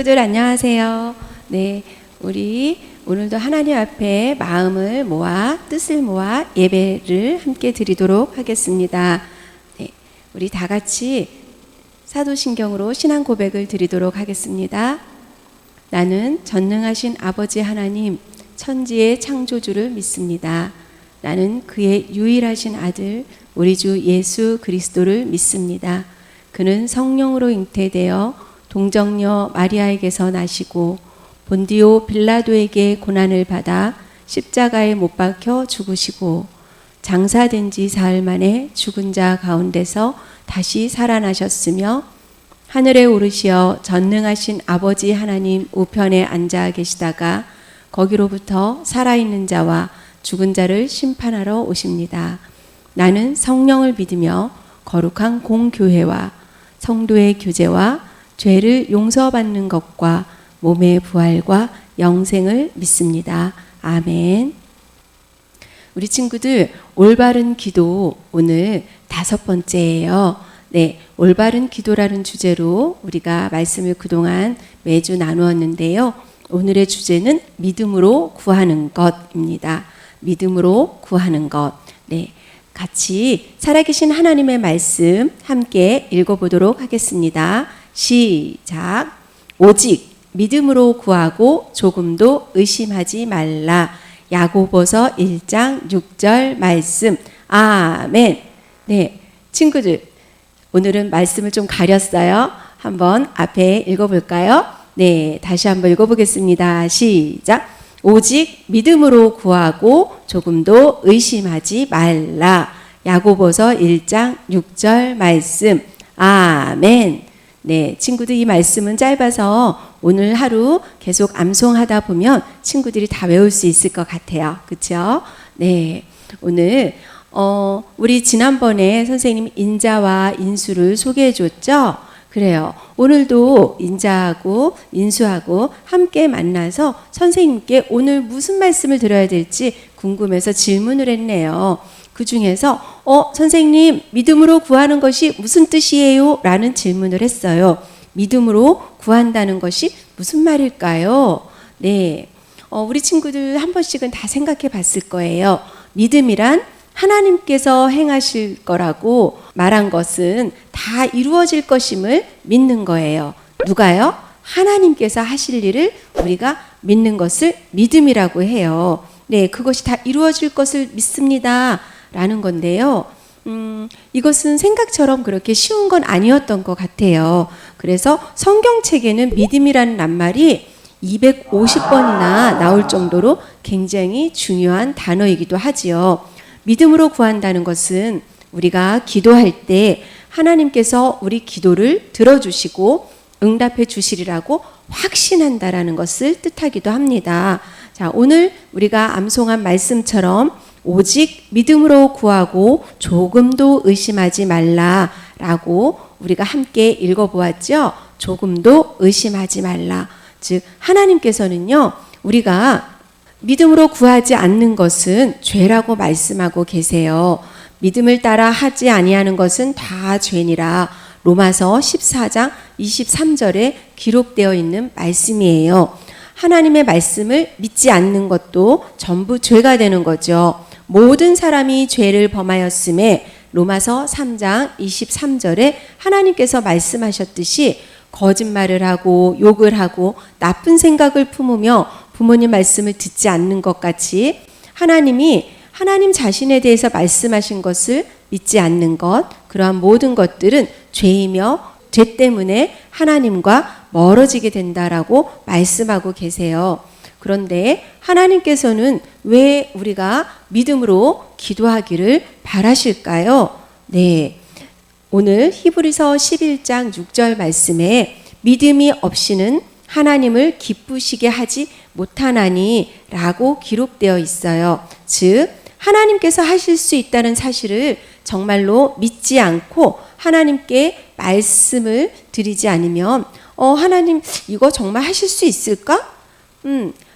친구들 안녕하세요. 네, 우리 오늘도 하나님 앞에 마음을 모아 뜻을 모아 예배를 함께 드리도록 하겠습니다. 네, 우리 다 같이 사도신경으로 신앙 고백을 드리도록 하겠습니다. 나는 전능하신 아버지 하나님 천지의 창조주를 믿습니다. 나는 그의 유일하신 아들 우리 주 예수 그리스도를 믿습니다. 그는 성령으로 잉태되어 동정녀 마리아에게서 나시고 본디오 빌라도에게 고난을 받아 십자가에 못 박혀 죽으시고 장사된 지 사흘 만에 죽은 자 가운데서 다시 살아나셨으며 하늘에 오르시어 전능하신 아버지 하나님 우편에 앉아 계시다가 거기로부터 살아있는 자와 죽은 자를 심판하러 오십니다. 나는 성령을 믿으며 거룩한 공교회와 성도의 교제와 죄를 용서받는 것과 몸의 부활과 영생을 믿습니다. 아멘. 우리 친구들 올바른 기도 오늘 5번째예요. 네, 올바른 기도라는 주제로 우리가 말씀을 그동안 매주 나누었는데요. 오늘의 주제는 믿음으로 구하는 것입니다. 믿음으로 구하는 것. 네, 같이 살아계신 하나님의 말씀 함께 읽어보도록 하겠습니다. 시작. 오직 믿음으로 구하고 조금도 의심하지 말라. 야고보서 1장 6절 말씀. 아멘. 네, 친구들 오늘은 말씀을 좀 가렸어요. 한번 앞에 읽어볼까요? 네, 다시 한번 읽어보겠습니다. 시작. 오직 믿음으로 구하고 조금도 의심하지 말라. 야고보서 1장 6절 말씀. 아멘. 네, 친구들 이 말씀은 짧아서 오늘 하루 계속 암송하다 보면 친구들이 다 외울 수 있을 것 같아요. 그렇죠? 네, 오늘 우리 지난번에 선생님 인자와 인수를 소개해 줬죠? 그래요. 오늘도 인자하고 인수하고 함께 만나서 선생님께 오늘 무슨 말씀을 드려야 될지 궁금해서 질문을 했네요. 그 중에서 선생님 믿음으로 구하는 것이 무슨 뜻이에요? 라는 질문을 했어요. 믿음으로 구한다는 것이 무슨 말일까요? 네, 우리 친구들 한 번씩은 다 생각해 봤을 거예요. 믿음이란 하나님께서 행하실 거라고 말한 것은 다 이루어질 것임을 믿는 거예요. 누가요? 하나님께서 하실 일을 우리가 믿는 것을 믿음이라고 해요. 네, 그것이 다 이루어질 것을 믿습니다. 라는 건데요. 이것은 생각처럼 그렇게 쉬운 건 아니었던 것 같아요. 그래서 성경책에는 믿음이라는 낱말이 250번이나 나올 정도로 굉장히 중요한 단어이기도 하지요. 믿음으로 구한다는 것은 우리가 기도할 때 하나님께서 우리 기도를 들어주시고 응답해 주시리라고 확신한다라는 것을 뜻하기도 합니다. 자, 오늘 우리가 암송한 말씀처럼 오직 믿음으로 구하고 조금도 의심하지 말라라고 우리가 함께 읽어보았죠. 조금도 의심하지 말라. 즉 하나님께서는요, 우리가 믿음으로 구하지 않는 것은 죄라고 말씀하고 계세요. 믿음을 따라 하지 아니하는 것은 다 죄니라. 로마서 14장 23절에 기록되어 있는 말씀이에요. 하나님의 말씀을 믿지 않는 것도 전부 죄가 되는 거죠. 모든 사람이 죄를 범하였음에 로마서 3장 23절에 하나님께서 말씀하셨듯이 거짓말을 하고 욕을 하고 나쁜 생각을 품으며 부모님 말씀을 듣지 않는 것 같이 하나님이 하나님 자신에 대해서 말씀하신 것을 믿지 않는 것, 그러한 모든 것들은 죄이며 죄 때문에 하나님과 멀어지게 된다라고 말씀하고 계세요. 그런데 하나님께서는 왜 우리가 믿음으로 기도하기를 바라실까요? 네, 오늘 히브리서 11장 6절 말씀에 믿음이 없이는 하나님을 기쁘시게 하지 못하나니 라고 기록되어 있어요. 즉 하나님께서 하실 수 있다는 사실을 정말로 믿지 않고 하나님께 말씀을 드리지 않으면 하나님 이거 정말 하실 수 있을까?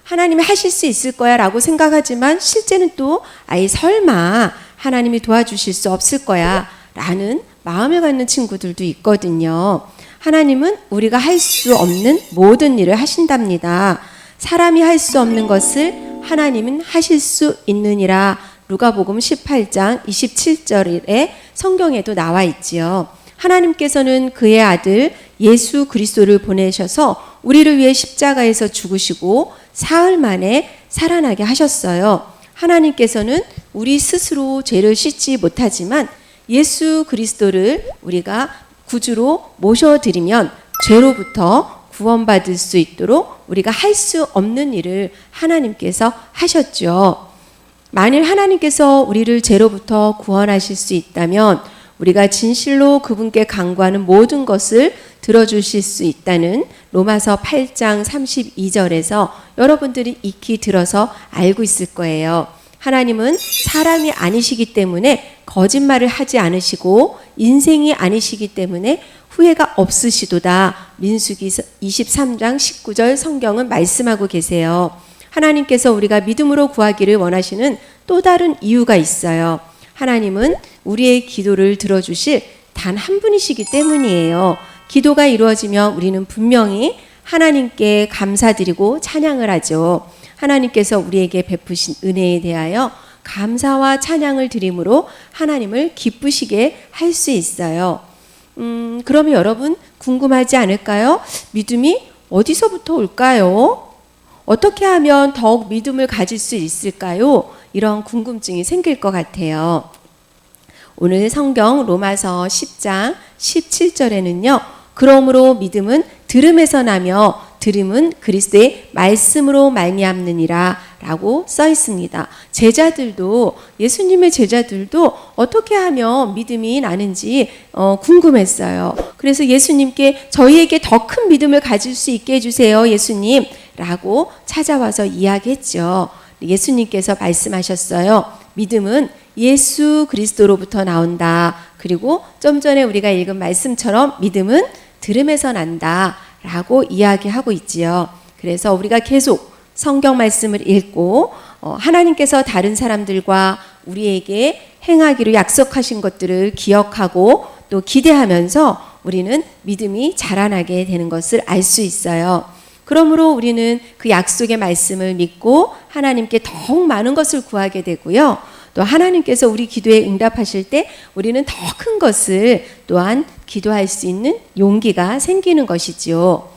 하나님이 하실 수 있을 거야 라고 생각하지만 실제는 또 아예 설마 하나님이 도와주실 수 없을 거야 라는 마음을 갖는 친구들도 있거든요. 하나님은 우리가 할 수 없는 모든 일을 하신답니다. 사람이 할 수 없는 것을 하나님은 하실 수 있느니라. 누가복음 18장 27절에 성경에도 나와 있지요. 하나님께서는 그의 아들 예수 그리스도를 보내셔서 우리를 위해 십자가에서 죽으시고 사흘 만에 살아나게 하셨어요. 하나님께서는 우리 스스로 죄를 씻지 못하지만 예수 그리스도를 우리가 구주로 모셔드리면 죄로부터 구원받을 수 있도록 우리가 할 수 없는 일을 하나님께서 하셨죠. 만일 하나님께서 우리를 죄로부터 구원하실 수 있다면 우리가 진실로 그분께 간구하는 모든 것을 들어주실 수 있다는 로마서 8장 32절에서 여러분들이 익히 들어서 알고 있을 거예요. 하나님은 사람이 아니시기 때문에 거짓말을 하지 않으시고 인생이 아니시기 때문에 후회가 없으시도다. 민수기 23장 19절 성경은 말씀하고 계세요. 하나님께서 우리가 믿음으로 구하기를 원하시는 또 다른 이유가 있어요. 하나님은 우리의 기도를 들어주실 단 한 분이시기 때문이에요. 기도가 이루어지면 우리는 분명히 하나님께 감사드리고 찬양을 하죠. 하나님께서 우리에게 베푸신 은혜에 대하여 감사와 찬양을 드림으로 하나님을 기쁘시게 할 수 있어요. 그러면 여러분 궁금하지 않을까요? 믿음이 어디서부터 올까요? 어떻게 하면 더욱 믿음을 가질 수 있을까요? 이런 궁금증이 생길 것 같아요. 오늘 성경 로마서 10장 17절에는요. 그러므로 믿음은 들음에서 나며 들음은 그리스도의 말씀으로 말미암느니라 라고 써 있습니다. 제자들도 예수님의 제자들도 어떻게 하면 믿음이 나는지 궁금했어요. 그래서 예수님께 저희에게 더 큰 믿음을 가질 수 있게 해주세요 예수님 라고 찾아와서 이야기했죠. 예수님께서 말씀하셨어요. 믿음은 예수 그리스도로부터 나온다. 그리고 좀 전에 우리가 읽은 말씀처럼 믿음은 들음에서 난다 라고 이야기하고 있지요. 그래서 우리가 계속 성경 말씀을 읽고 하나님께서 다른 사람들과 우리에게 행하기로 약속하신 것들을 기억하고 또 기대하면서 우리는 믿음이 자라나게 되는 것을 알 수 있어요. 그러므로 우리는 그 약속의 말씀을 믿고 하나님께 더욱 많은 것을 구하게 되고요. 또 하나님께서 우리 기도에 응답하실 때 우리는 더 큰 것을 또한 기도할 수 있는 용기가 생기는 것이지요.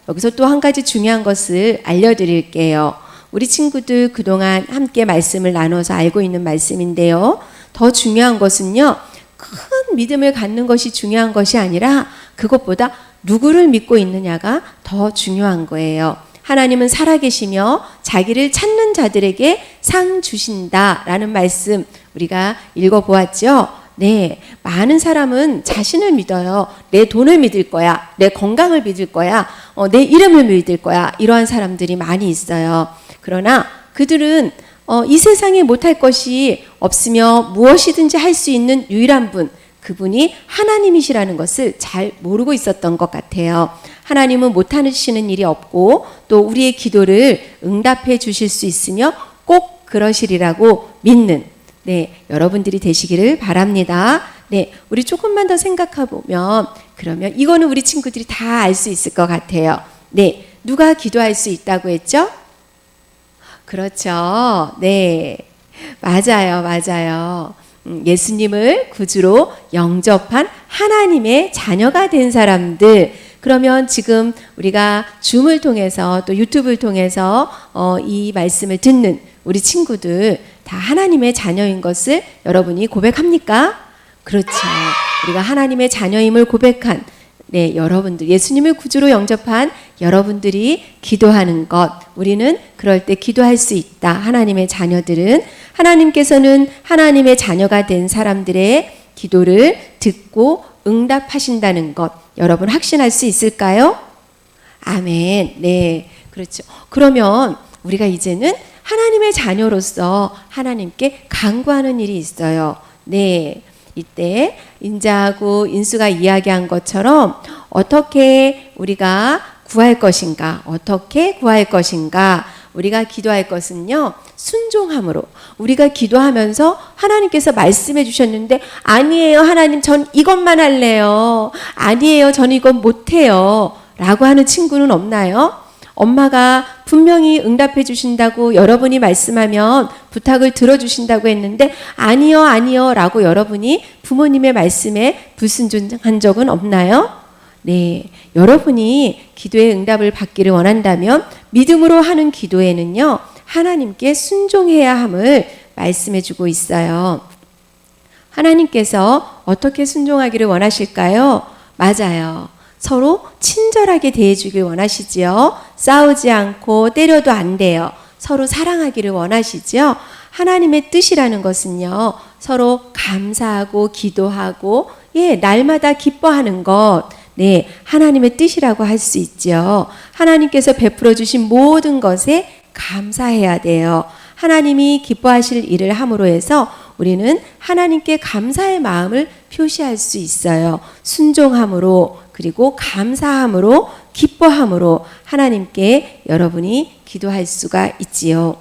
여기서 또 한 가지 중요한 것을 알려드릴게요. 우리 친구들 그동안 함께 말씀을 나눠서 알고 있는 말씀인데요. 더 중요한 것은요. 큰 믿음을 갖는 것이 중요한 것이 아니라 그것보다 누구를 믿고 있느냐가 더 중요한 거예요. 하나님은 살아계시며 자기를 찾는 자들에게 상 주신다라는 말씀 우리가 읽어보았죠. 네, 많은 사람은 자신을 믿어요. 내 돈을 믿을 거야. 내 건강을 믿을 거야. 내 이름을 믿을 거야. 이러한 사람들이 많이 있어요. 그러나 그들은 이 세상에 못할 것이 없으며 무엇이든지 할 수 있는 유일한 분, 그분이 하나님이시라는 것을 잘 모르고 있었던 것 같아요. 하나님은 못하시는 일이 없고 또 우리의 기도를 응답해 주실 수 있으며 꼭 그러시리라고 믿는 여러분들이 되시기를 바랍니다. 우리 조금만 더 생각해 보면 그러면 이거는 우리 친구들이 다 알 수 있을 것 같아요. 누가 기도할 수 있다고 했죠? 그렇죠. 맞아요. 예수님을 구주로 영접한 하나님의 자녀가 된 사람들. 그러면 지금 우리가 줌을 통해서 또 유튜브를 통해서 이 말씀을 듣는 우리 친구들 다 하나님의 자녀인 것을 여러분이 고백합니까? 그렇죠. 우리가 하나님의 자녀임을 고백한 여러분들, 예수님을 구주로 영접한 여러분들이 기도하는 것, 우리는 그럴 때 기도할 수 있다. 하나님의 자녀들은 하나님께서는 하나님의 자녀가 된 사람들의 기도를 듣고 응답하신다는 것, 여러분 확신할 수 있을까요? 아멘. 그렇죠. 그러면 우리가 이제는 하나님의 자녀로서 하나님께 간구하는 일이 있어요. 이때 인자하고 인수가 이야기한 것처럼 어떻게 우리가 구할 것인가? 우리가 기도할 것은요, 순종함으로. 우리가 기도하면서 하나님께서 말씀해 주셨는데, 아니에요, 하나님, 전 이것만 할래요. 아니에요, 전 이건 못해요. 라고 하는 친구는 없나요? 엄마가 분명히 응답해 주신다고 여러분이 말씀하면 부탁을 들어주신다고 했는데, 아니요, 아니요, 라고 여러분이 부모님의 말씀에 불순종한 적은 없나요? 네, 여러분이 기도의 응답을 받기를 원한다면 믿음으로 하는 기도에는요, 하나님께 순종해야 함을 말씀해 주고 있어요. 하나님께서 어떻게 순종하기를 원하실까요? 맞아요. 서로 친절하게 대해주길 원하시지요. 싸우지 않고 때려도 안 돼요. 서로 사랑하기를 원하시지요. 하나님의 뜻이라는 것은요, 서로 감사하고 기도하고, 날마다 기뻐하는 것, 네, 하나님의 뜻이라고 할 수 있죠. 하나님께서 베풀어 주신 모든 것에 감사해야 돼요. 하나님이 기뻐하실 일을 함으로 해서 우리는 하나님께 감사의 마음을 표시할 수 있어요. 순종함으로, 그리고 감사함으로, 기뻐함으로 하나님께 여러분이 기도할 수가 있지요.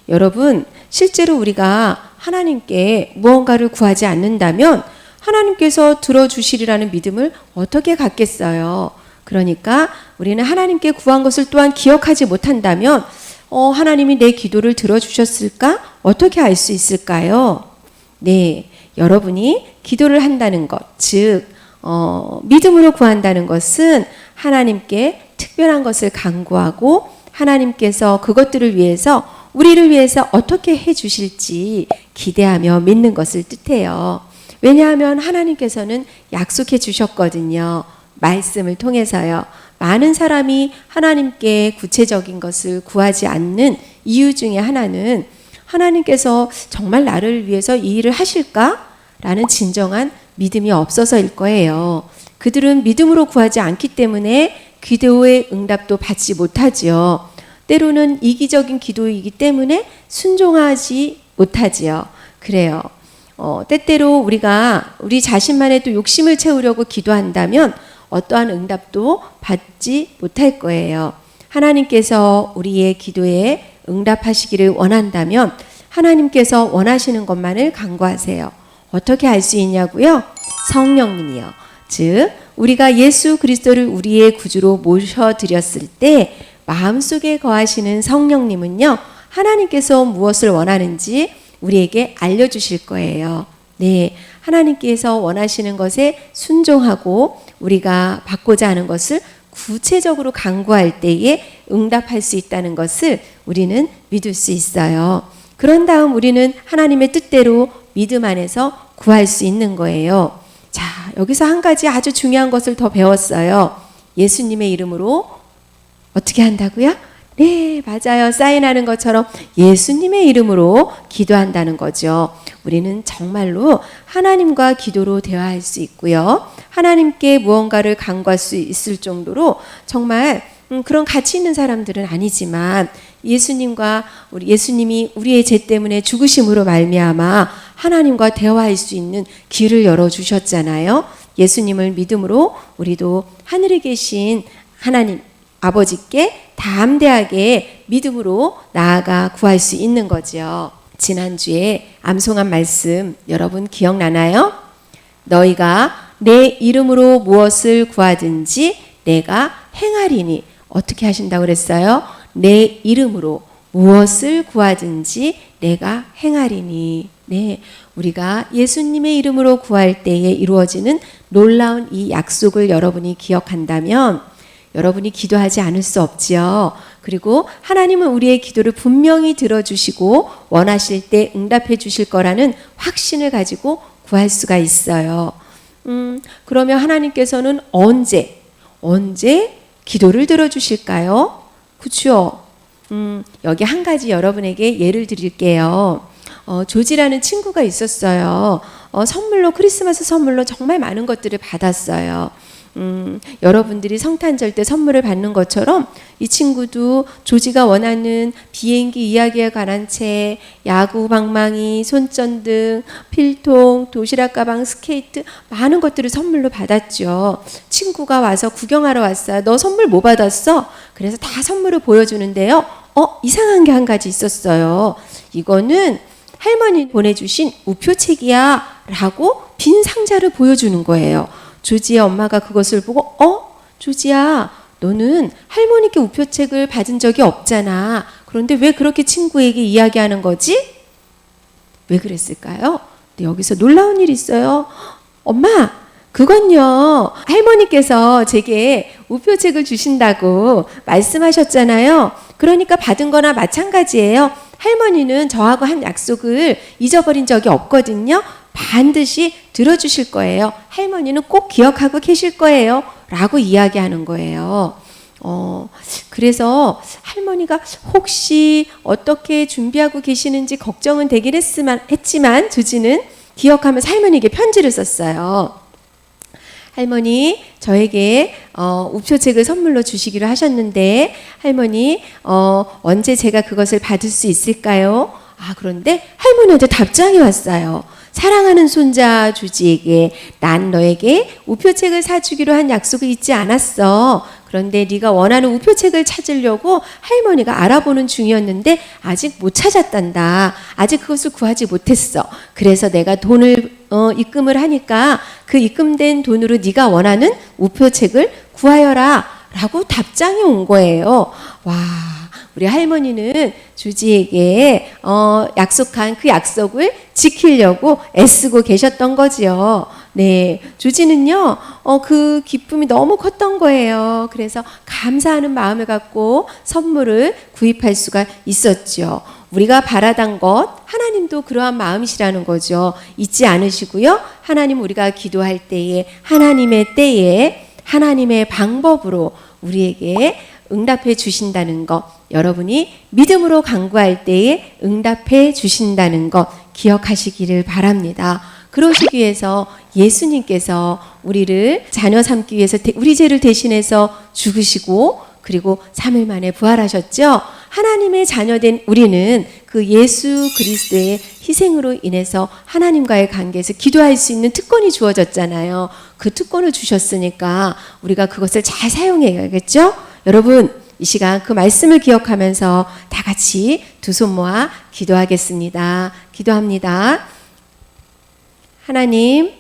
여러분, 실제로 우리가 하나님께 무언가를 구하지 않는다면 하나님께서 들어주시리라는 믿음을 어떻게 갖겠어요? 그러니까 우리는 하나님께 구한 것을 또한 기억하지 못한다면 하나님이 내 기도를 들어주셨을까? 어떻게 알 수 있을까요? 네, 여러분이 기도를 한다는 것, 즉 믿음으로 구한다는 것은 하나님께 특별한 것을 간구하고 하나님께서 그것들을 위해서, 우리를 위해서 어떻게 해주실지 기대하며 믿는 것을 뜻해요. 왜냐하면 하나님께서는 약속해 주셨거든요. 말씀을 통해서요. 많은 사람이 하나님께 구체적인 것을 구하지 않는 이유 중에 하나는 하나님께서 정말 나를 위해서 이 일을 하실까? 라는 진정한 믿음이 없어서일 거예요. 그들은 믿음으로 구하지 않기 때문에 기도의 응답도 받지 못하지요. 때로는 이기적인 기도이기 때문에 순종하지 못하지요. 그래요. 때때로 우리가 우리 자신만의 또 욕심을 채우려고 기도한다면 어떠한 응답도 받지 못할 거예요. 하나님께서 우리의 기도에 응답하시기를 원한다면 하나님께서 원하시는 것만을 간구하세요. 어떻게 알 수 있냐고요? 성령님이요. 즉 우리가 예수 그리스도를 우리의 구주로 모셔드렸을 때 마음속에 거하시는 성령님은요, 하나님께서 무엇을 원하는지 우리에게 알려주실 거예요. 네, 하나님께서 원하시는 것에 순종하고 우리가 받고자 하는 것을 구체적으로 간구할 때에 응답할 수 있다는 것을 우리는 믿을 수 있어요. 그런 다음 우리는 하나님의 뜻대로 믿음 안에서 구할 수 있는 거예요. 자, 여기서 한 가지 아주 중요한 것을 더 배웠어요. 예수님의 이름으로 어떻게 한다고요? 네, 맞아요. 사인하는 것처럼 예수님의 이름으로 기도한다는 거죠. 우리는 정말로 하나님과 기도로 대화할 수 있고요. 하나님께 무언가를 간구할 수 있을 정도로 정말 그런 가치 있는 사람들은 아니지만 예수님이 우리의 죄 때문에 죽으심으로 말미암아 하나님과 대화할 수 있는 길을 열어주셨잖아요. 예수님을 믿음으로 우리도 하늘에 계신 하나님 아버지께 담대하게 믿음으로 나아가 구할 수 있는 거죠. 지난주에 암송한 말씀 여러분 기억나나요? 너희가 내 이름으로 무엇을 구하든지 내가 행하리니. 어떻게 하신다고 그랬어요? 내 이름으로 무엇을 구하든지 내가 행하리니. 네, 우리가 예수님의 이름으로 구할 때에 이루어지는 놀라운 이 약속을 여러분이 기억한다면 여러분이 기도하지 않을 수 없지요. 그리고 하나님은 우리의 기도를 분명히 들어주시고 원하실 때 응답해 주실 거라는 확신을 가지고 구할 수가 있어요. 그러면 하나님께서는 언제 기도를 들어주실까요? 그렇죠? 여기 한 가지 여러분에게 예를 드릴게요. 조지라는 친구가 있었어요. 크리스마스 선물로 정말 많은 것들을 받았어요. 여러분들이 성탄절 때 선물을 받는 것처럼 이 친구도 조지가 원하는 비행기 이야기에 관한 책, 야구 방망이, 손전등, 필통, 도시락 가방, 스케이트 많은 것들을 선물로 받았죠. 친구가 와서 구경하러 왔어요. 너 선물 뭐 받았어? 그래서 다 선물을 보여주는데요. 이상한 게 한 가지 있었어요. 이거는 할머니 보내주신 우표책이야 라고 빈 상자를 보여주는 거예요. 조지의 엄마가 그것을 보고 조지야, 너는 할머니께 우표책을 받은 적이 없잖아. 그런데 왜 그렇게 친구에게 이야기하는 거지? 왜 그랬을까요? 근데 여기서 놀라운 일이 있어요. 엄마, 그건요, 할머니께서 제게 우표책을 주신다고 말씀하셨잖아요. 그러니까 받은 거나 마찬가지예요. 할머니는 저하고 한 약속을 잊어버린 적이 없거든요. 반드시 들어주실 거예요. 할머니는 꼭 기억하고 계실 거예요. 라고 이야기하는 거예요. 그래서 할머니가 혹시 어떻게 준비하고 계시는지 걱정은 되긴 했지만 조지는 기억하면서 할머니에게 편지를 썼어요. 할머니, 저에게 우표책을 선물로 주시기로 하셨는데 할머니, 언제 제가 그것을 받을 수 있을까요? 그런데 할머니한테 답장이 왔어요. 사랑하는 손자 조지에게, 난 너에게 우표책을 사주기로 한 약속을 잊지 않았어. 그런데 네가 원하는 우표책을 찾으려고 할머니가 알아보는 중이었는데 아직 못 찾았단다. 아직 그것을 구하지 못했어. 그래서 내가 돈을 입금을 하니까 그 입금된 돈으로 네가 원하는 우표책을 구하여라 라고 답장이 온 거예요. 와, 우리 할머니는 조지에게 약속한 그 약속을 지키려고 애쓰고 계셨던 거지요. 네, 조지는요, 그 기쁨이 너무 컸던 거예요. 그래서 감사하는 마음을 갖고 선물을 구입할 수가 있었죠. 우리가 바라던 것, 하나님도 그러한 마음이시라는 거죠. 잊지 않으시고요. 하나님, 우리가 기도할 때에 하나님의 때에 하나님의 방법으로 우리에게 응답해 주신다는 것, 여러분이 믿음으로 간구할 때에 응답해 주신다는 것 기억하시기를 바랍니다. 그러시기 위해서 예수님께서 우리를 자녀 삼기 위해서 우리 죄를 대신해서 죽으시고 그리고 3일 만에 부활하셨죠. 하나님의 자녀된 우리는 그 예수 그리스도의 희생으로 인해서 하나님과의 관계에서 기도할 수 있는 특권이 주어졌잖아요. 그 특권을 주셨으니까 우리가 그것을 잘 사용해야겠죠. 여러분, 이 시간 그 말씀을 기억하면서 다 같이 두 손 모아 기도하겠습니다. 기도합니다. 하나님,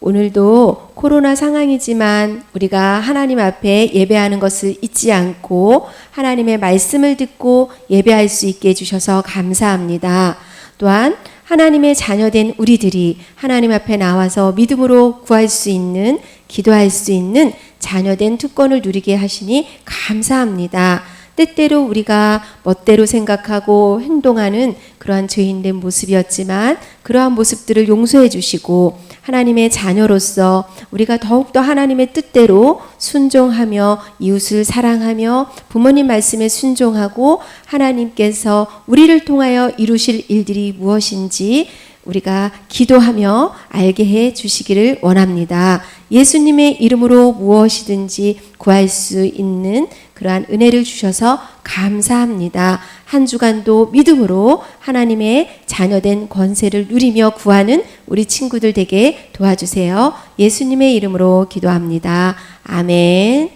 오늘도 코로나 상황이지만 우리가 하나님 앞에 예배하는 것을 잊지 않고 하나님의 말씀을 듣고 예배할 수 있게 해주셔서 감사합니다. 또한 하나님의 자녀된 우리들이 하나님 앞에 나와서 믿음으로 구할 수 있는, 기도할 수 있는 자녀된 특권을 누리게 하시니 감사합니다. 때때로 우리가 멋대로 생각하고 행동하는 그러한 죄인된 모습이었지만 그러한 모습들을 용서해 주시고 하나님의 자녀로서 우리가 더욱더 하나님의 뜻대로 순종하며 이웃을 사랑하며 부모님 말씀에 순종하고 하나님께서 우리를 통하여 이루실 일들이 무엇인지 우리가 기도하며 알게 해 주시기를 원합니다. 예수님의 이름으로 무엇이든지 구할 수 있는 그러한 은혜를 주셔서 감사합니다. 한 주간도 믿음으로 하나님의 자녀된 권세를 누리며 구하는 우리 친구들 되게 도와주세요. 예수님의 이름으로 기도합니다. 아멘.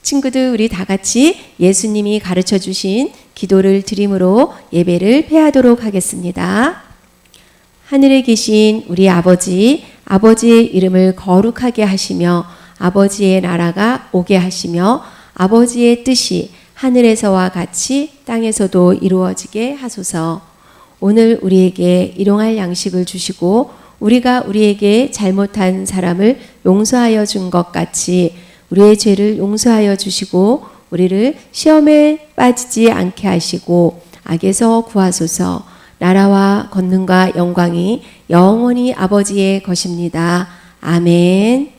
친구들, 우리 다 같이 예수님이 가르쳐 주신 기도를 드림으로 예배를 폐하도록 하겠습니다. 하늘에 계신 우리 아버지, 아버지의 이름을 거룩하게 하시며 아버지의 나라가 오게 하시며 아버지의 뜻이 하늘에서와 같이 땅에서도 이루어지게 하소서. 오늘 우리에게 일용할 양식을 주시고 우리가 우리에게 잘못한 사람을 용서하여 준 것 같이 우리의 죄를 용서하여 주시고 우리를 시험에 빠지지 않게 하시고 악에서 구하소서. 나라와 권능과 영광이 영원히 아버지의 것입니다. 아멘.